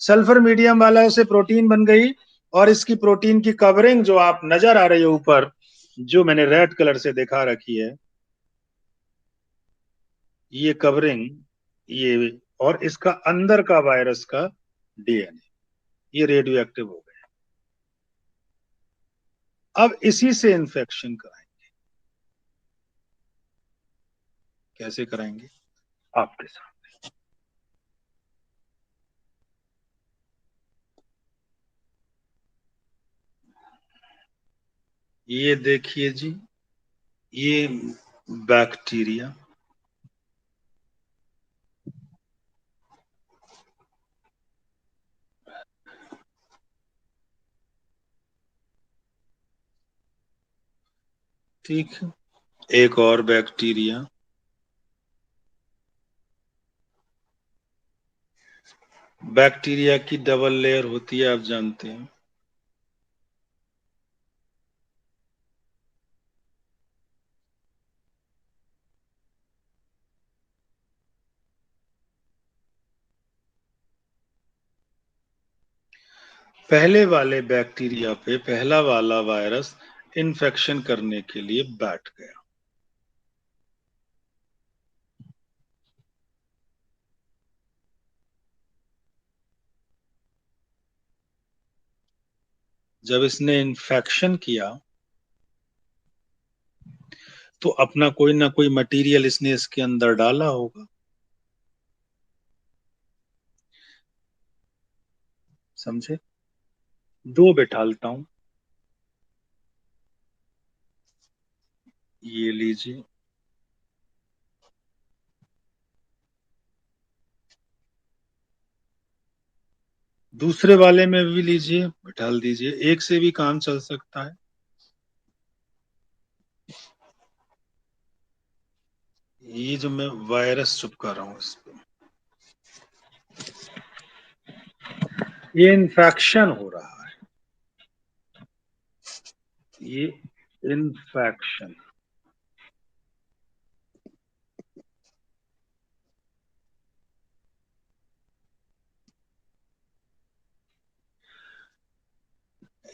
Sulphur medium वाला से protein बन गई, और इसकी प्रोटीन की कवरिंग जो आप नजर आ रही है ऊपर, जो मैंने रेड कलर से दिखा रखी है, ये कवरिंग, ये, और इसका अंदर का वायरस का डीएनए, ये रेडियो एक्टिव हो गया। अब इसी से इन्फेक्शन कराएंगे। कैसे कराएंगे? आपके साथ। ये देखिए जी, ये बैक्टीरिया, ठीक है, एक और बैक्टीरिया, बैक्टीरिया की डबल लेयर होती है, आप जानते हैं। पहले वाले बैक्टीरिया पे पहला वाला वायरस इन्फेक्शन करने के लिए बैठ गया। जब इसने इन्फेक्शन किया तो अपना कोई ना कोई मटेरियल इसने इसके अंदर डाला होगा, समझे? दो बैठालता हूं, ये लीजिए, दूसरे वाले में भी लीजिए, बैठाल दीजिए, एक से भी काम चल सकता है। ये जो मैं वायरस चिपका रहा हूं इस पे, ये इन्फेक्शन हो रहा है, ये इन्फेक्शन।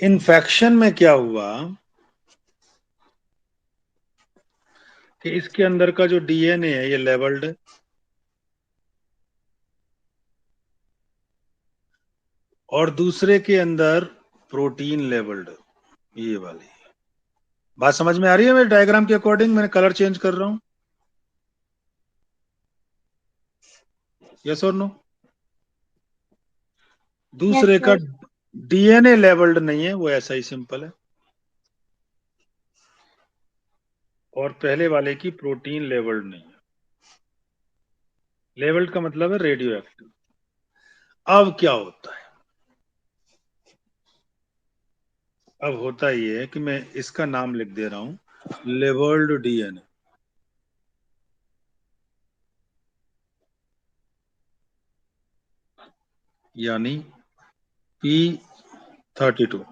इन्फेक्शन में क्या हुआ कि इसके अंदर का जो डीएनए है ये लेवल्ड है, और दूसरे के अंदर प्रोटीन लेवल्ड, ये वाली। बात समझ में आ रही है? मेरे डायग्राम के अकॉर्डिंग मैंने कलर चेंज कर रहा हूं, यस और नो? यस दूसरे का सर। डीएनए लेवल्ड नहीं है, वो ऐसा ही सिंपल है, और पहले वाले की प्रोटीन लेवल्ड नहीं है। लेवल्ड का मतलब है रेडियो एक्टिव। अब क्या होता है? अब होता ये है कि मैं इसका नाम लिख दे रहा हूं, लेवल्ड डीएनए, यानी P32।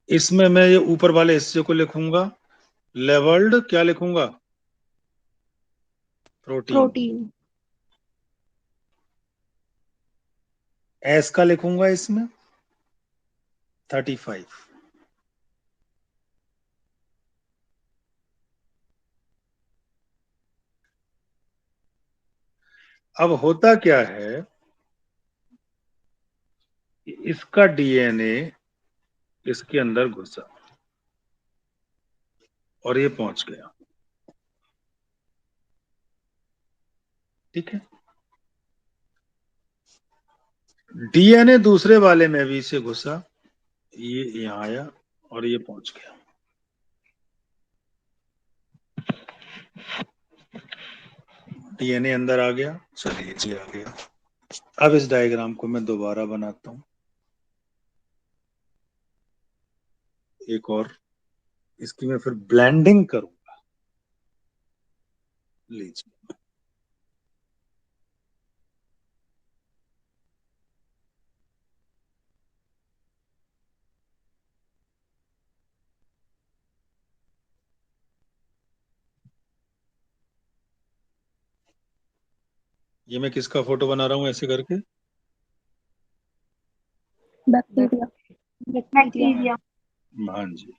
इसमें मैं ये ऊपर वाले हिस्से को लिखूंगा लेवल्ड, क्या लिखूंगा? प्रोटीन। प्रोटीन। एस का लिखूंगा इसमें 35। अब होता क्या है कि इसका डीएनए इसके अंदर घुसा और ये पहुंच गया, ठीक है। डीएनए दूसरे वाले में भी से घुसा, ये यहाँ आया और ये पहुंच गया, डीएनए अंदर आ गया, चलिए जी आ गया। अब इस डायग्राम को मैं दोबारा बनाता हूं, एक और, इसकी मैं फिर ब्लेंडिंग करूंगा, लीजिए। ये मैं किसका फोटो बना रहा हूँ ऐसे करके? बैक्टीरिया। बैक्टीरिया। हाँ जी।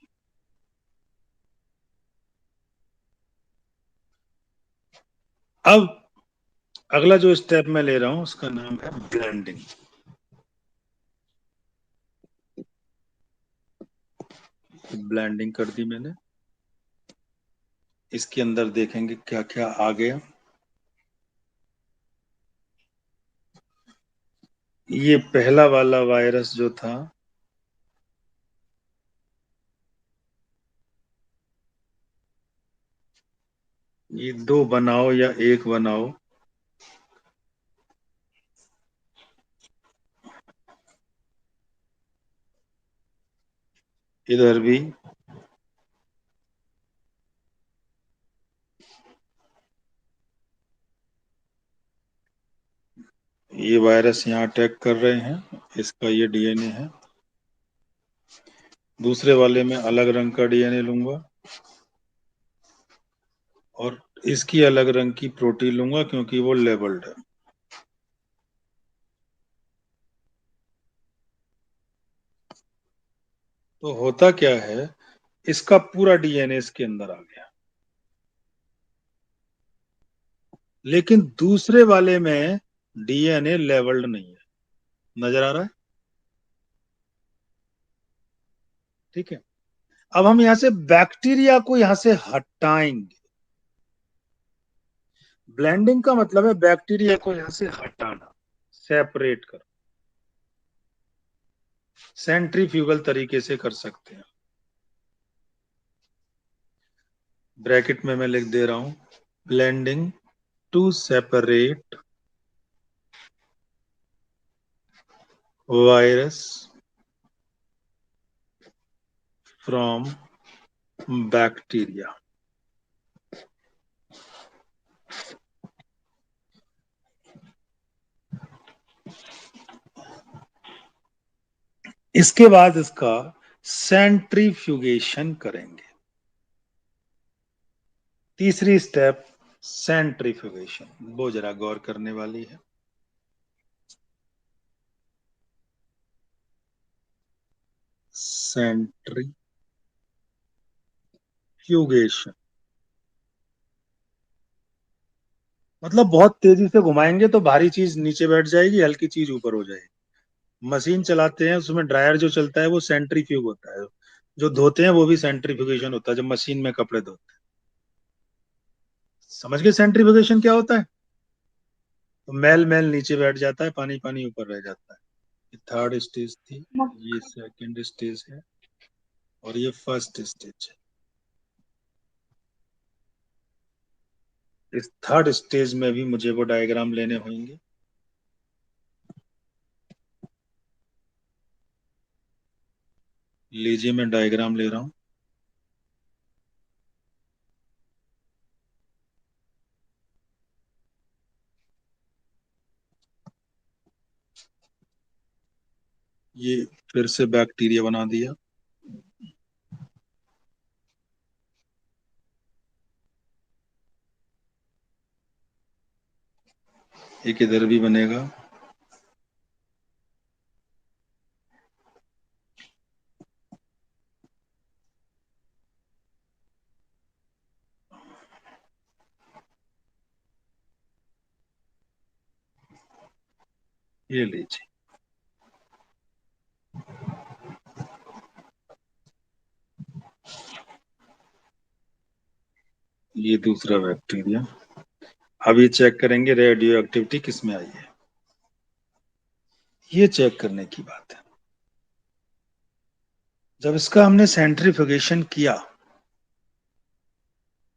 अब अगला जो स्टेप मैं ले रहा हूं उसका नाम है ब्लेंडिंग। ब्लेंडिंग कर दी मैंने। इसके अंदर देखेंगे क्या क्या आ गया। ये पहला वाला वायरस जो था, ये दो बनाओ या एक बनाओ, इधर भी ये वायरस यहाँ अटैक कर रहे हैं। इसका ये डीएनए है। दूसरे वाले में अलग रंग का डीएनए लूंगा और इसकी अलग रंग की प्रोटीन लूंगा क्योंकि वो लेबल्ड है। तो होता क्या है, इसका पूरा डीएनए इसके अंदर आ गया, लेकिन दूसरे वाले में डीएनए लेवल्ड नहीं है। नजर आ रहा है? ठीक है। अब हम यहां से बैक्टीरिया को यहां से हटाएंगे। ब्लेंडिंग का मतलब है बैक्टीरिया को यहां से हटाना, सेपरेट कर। सेंट्रीफ्यूगल तरीके से कर सकते हैं। ब्रैकेट में मैं लिख दे रहा हूं, blending to separate virus from bacteria. इसके बाद इसका सेंट्रीफ्यूगेशन करेंगे। तीसरी स्टेप सेंट्रीफ्यूगेशन, वो जरा गौर करने वाली है। सेंट्रीफ्यूगेशन मतलब बहुत तेजी से घुमाएंगे तो भारी चीज नीचे बैठ जाएगी, हल्की चीज ऊपर हो जाएगी। मशीन चलाते हैं, उसमें ड्रायर जो चलता है वो सेंट्रीफ्यूग होता है। जो धोते हैं वो भी सेंट्रीफ्यूगेशन होता है, जब मशीन में कपड़े धोते हैं। समझ गए सेंट्रीफ्यूगेशन क्या होता है? तो मैल मैल नीचे बैठ जाता है, पानी पानी ऊपर रह जाता है। ये थर्ड स्टेज थी, ये सेकंड स्टेज है और ये फर्स्ट स्टेज है। इस थर्ड स्टेज में भी मुझे वो डायग्राम लेने होंगे। लीजिए मैं डायग्राम ले रहा हूं। ये फिर से बैक्टीरिया बना दिया। एक इधर भी बनेगा। ये लीजिए, ये दूसरा बैक्टीरिया। अब ये चेक करेंगे रेडियो एक्टिविटी किसमें आई है। ये चेक करने की बात है। जब इसका हमने सेंट्रीफ्यूगेशन किया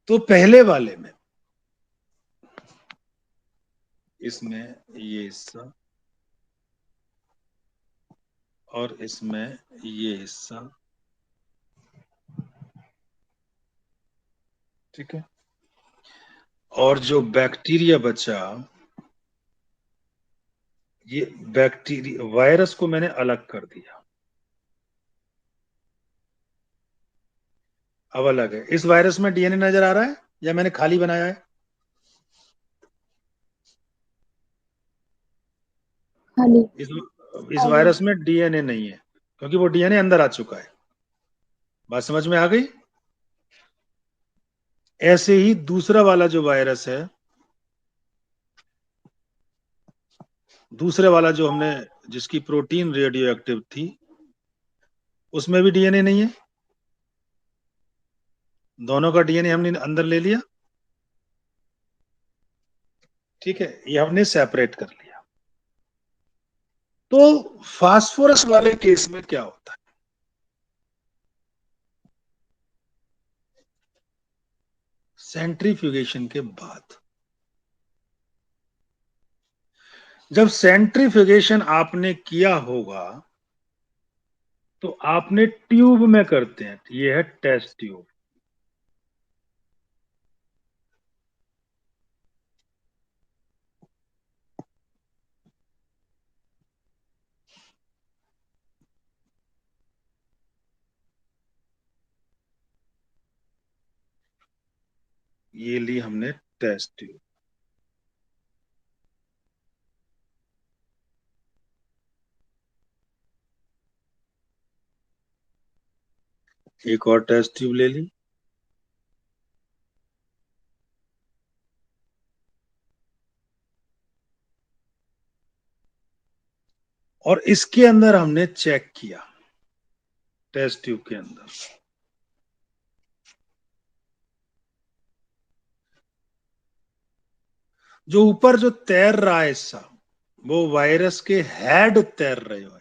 तो पहले वाले में इसमें ये हिस्सा और इसमें ये हिस्सा, ठीक है। और जो बैक्टीरिया बचा, ये बैक्टीरिया वायरस को मैंने अलग कर दिया। अब अलग है। इस वायरस में डीएनए नजर आ रहा है या मैंने खाली बनाया है? खाली। इस वायरस में डीएनए नहीं है, क्योंकि वो डीएनए अंदर आ चुका है। बात समझ में आ गई? ऐसे ही दूसरा वाला जो वायरस है, दूसरे वाला जो हमने, जिसकी प्रोटीन रेडियो एक्टिव थी, उसमें भी डीएनए नहीं है। दोनों का डीएनए हमने अंदर ले लिया, ठीक है, ये हमने सेपरेट कर लिया। तो फास्फोरस वाले केस में क्या होता है? सेंट्रीफ्यूगेशन के बाद, जब सेंट्रीफ्यूगेशन आपने किया होगा, तो आपने ट्यूब में करते हैं, ये है टेस्ट ट्यूब। ये ली हमने टेस्ट ट्यूब। एक और टेस्ट ट्यूब ले ली, और इसके अंदर हमने चेक किया, टेस्ट ट्यूब के अंदर जो ऊपर जो तैर रहा है हिस्सा, वो वायरस के हेड तैर रहे हो,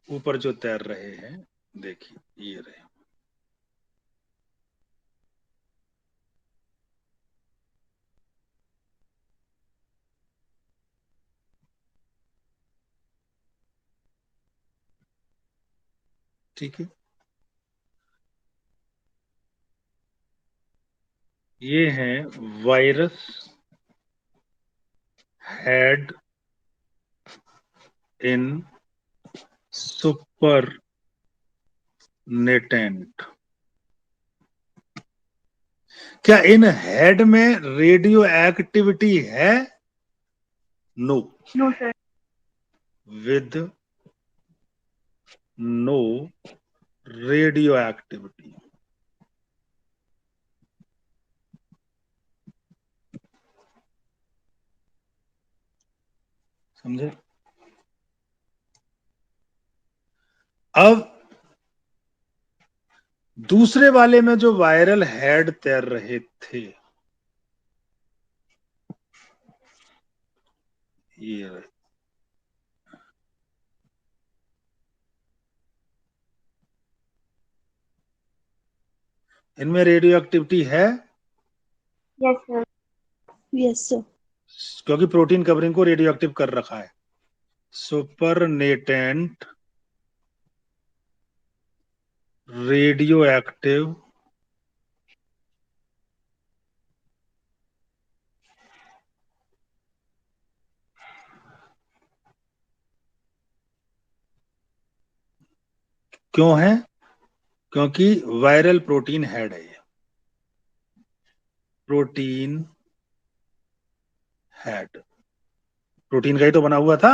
ऊपर जो तैर रहे हैं, देखिए ये रहे। ठीक है, ये है virus head in supernatant. क्या इन हेड में रेडियो एक्टिविटी है? No. No sir. With no radioactivity. समझे? अब दूसरे वाले में जो वायरल हेड तैर रहे थे, ये रहे। इनमें रेडियो एक्टिविटी है? Yes sir. Yes sir. क्योंकि प्रोटीन कवरिंग को रेडियो एक्टिव कर रखा है। सुपर नेटेंट रेडियो एक्टिव क्यों है? क्योंकि वायरल प्रोटीन हेड है ये, प्रोटीन हेड, प्रोटीन का ही तो बना हुआ था।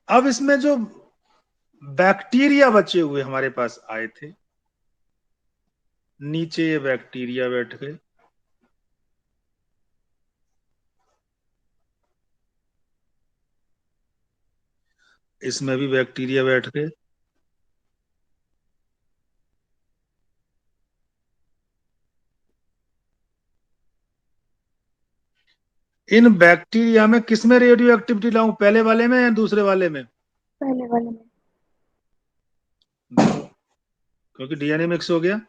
अब इसमें जो बैक्टीरिया बचे हुए हमारे पास आए थे, नीचे ये बैक्टीरिया बैठ गए, इसमें भी बैक्टीरिया बैठ गए। इन बैक्टीरिया में किसमें रेडियो एक्टिविटी लाऊं, पहले वाले में या दूसरे वाले में? पहले वाले में। देखो, क्योंकि डीएनए मिक्स हो गया,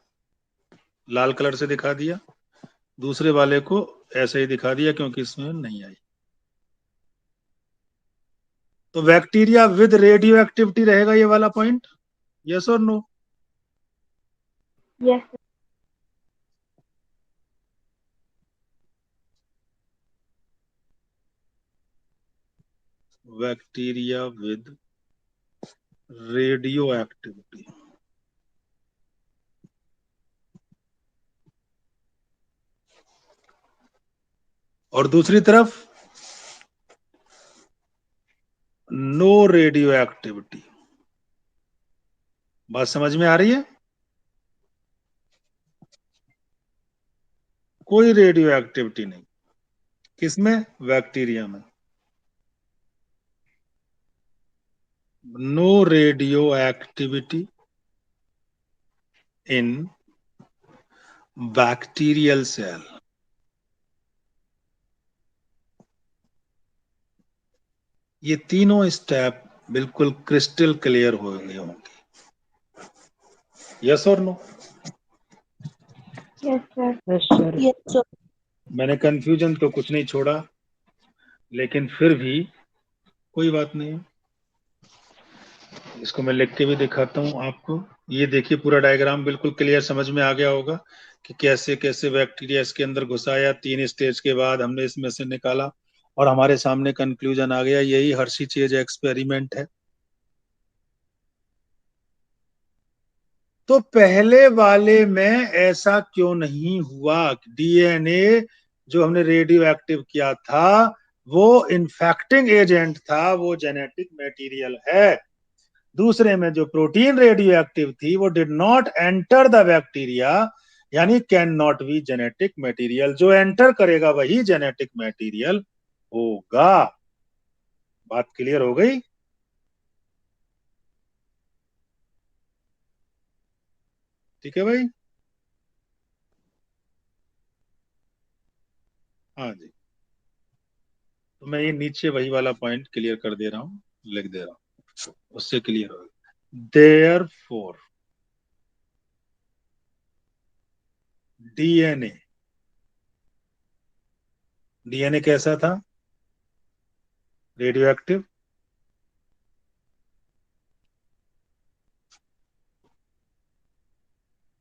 लाल कलर से दिखा दिया। दूसरे वाले को ऐसे ही दिखा दिया, क्योंकि इसमें नहीं आई। तो बैक्टीरिया विद रेडियो एक्टिविटी रहेगा ये वाला पॉइंट, यस और no? Yes sir. Bacteria with radioactivity. और दूसरी तरफ नो रेडियो एक्टिविटी। बात समझ में आ रही है? कोई रेडियो एक्टिविटी नहीं। किसमें? बैक्टीरिया में। No radioactivity in bacterial cell. ये तीनों स्टेप बिल्कुल क्रिस्टल क्लियर हो गए होंगे। यस और no? Yes sir. Yes sir. Yes sir. मैंने कंफ्यूजन तो कुछ नहीं छोड़ा, लेकिन फिर भी कोई बात नहीं। इसको मैं लिख के भी दिखाता हूं आपको। ये देखिए, पूरा डायग्राम बिल्कुल क्लियर समझ में आ गया होगा कि कैसे कैसे बैक्टीरिया इसके अंदर घुसाया। 3 स्टेज के बाद हमने इसमें से निकाला और हमारे सामने कंक्लूजन आ गया। यही हर्शी चेज एक्सपेरिमेंट है। तो पहले वाले में ऐसा क्यों नहीं हुआ? डीएनए जो हमने रेडियो एक्टिव किया था वो इन्फेक्टिंग एजेंट था, वो जेनेटिक मटेरियल है। दूसरे में जो प्रोटीन रेडियो एक्टिव थी वो did not enter the bacteria, यानी can not be genetic material. जो एंटर करेगा वही जेनेटिक मटेरियल होगा। बात क्लियर हो गई? ठीक है भाई? हाँ जी। तो मैं ये नीचे वही वाला पॉइंट क्लियर कर दे रहा हूं, लिख दे रहा हूं, उससे क्लियर होगा। देयर फोर डीएनए, डीएनए कैसा था? Radio active.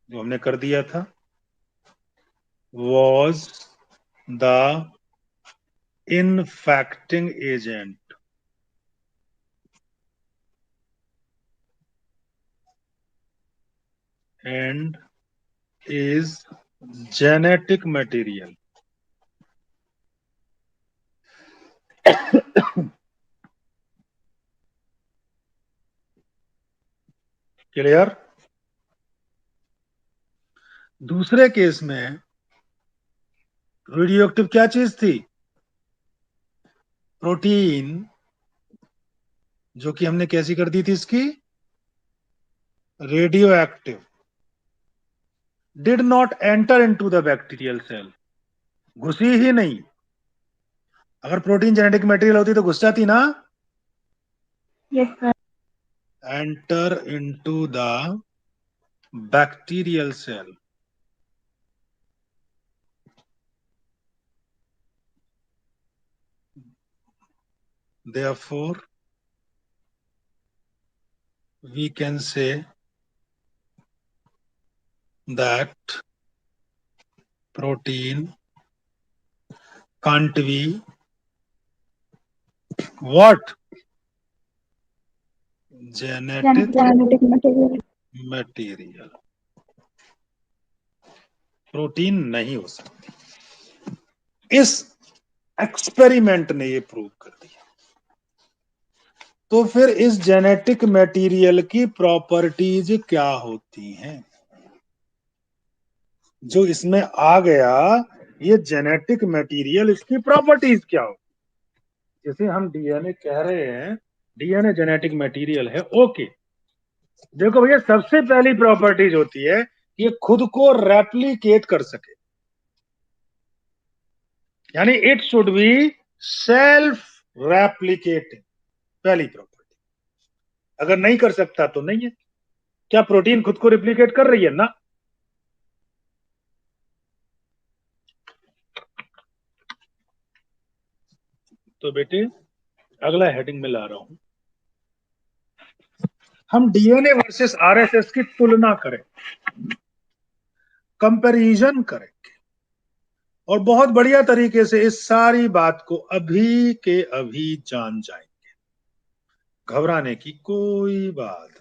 जो हमने कर दिया था was the infecting agent and is genetic material. Clear? दूसरे केस में रेडियो एक्टिव क्या चीज थी? प्रोटीन, जो कि हमने कैसी कर दी थी इसकी? Radioactive. Did not enter into the bacterial cell, घुसी ही नहीं। अगर प्रोटीन जेनेटिक मटेरियल होती तो घुस जाती ना। Yes sir. Enter into the bacterial cell. Therefore, we can say that protein can't be what? Genetic genetic material. material. Protein नहीं हो सकती। इस एक्सपेरिमेंट ने ये प्रूव कर दिया। तो फिर इस जेनेटिक मटेरियल की प्रॉपर्टीज क्या होती हैं? जो इसमें आ गया, ये जेनेटिक मटेरियल, इसकी प्रॉपर्टीज क्या हो? जैसे हम डीएनए कह रहे हैं, डीएनए जेनेटिक मटेरियल है, ओके। देखो भैया, सबसे पहली प्रॉपर्टीज होती है कि ये खुद को रेप्लिकेट कर सके, यानी it should be self replicating. पहली प्रॉपर्टी। अगर नहीं कर सकता तो नहीं है। क्या प्रोटीन खुद को रिप्लिकेट कर रही है ना? तो बेटे, अगला हेडिंग में ला रहा हूं। हम डीएनए वर्सेस आरएसएस की तुलना करें, कंपैरिजन करें, और बहुत बढ़िया तरीके से इस सारी बात को अभी के अभी जान जाएंगे। घबराने की कोई बात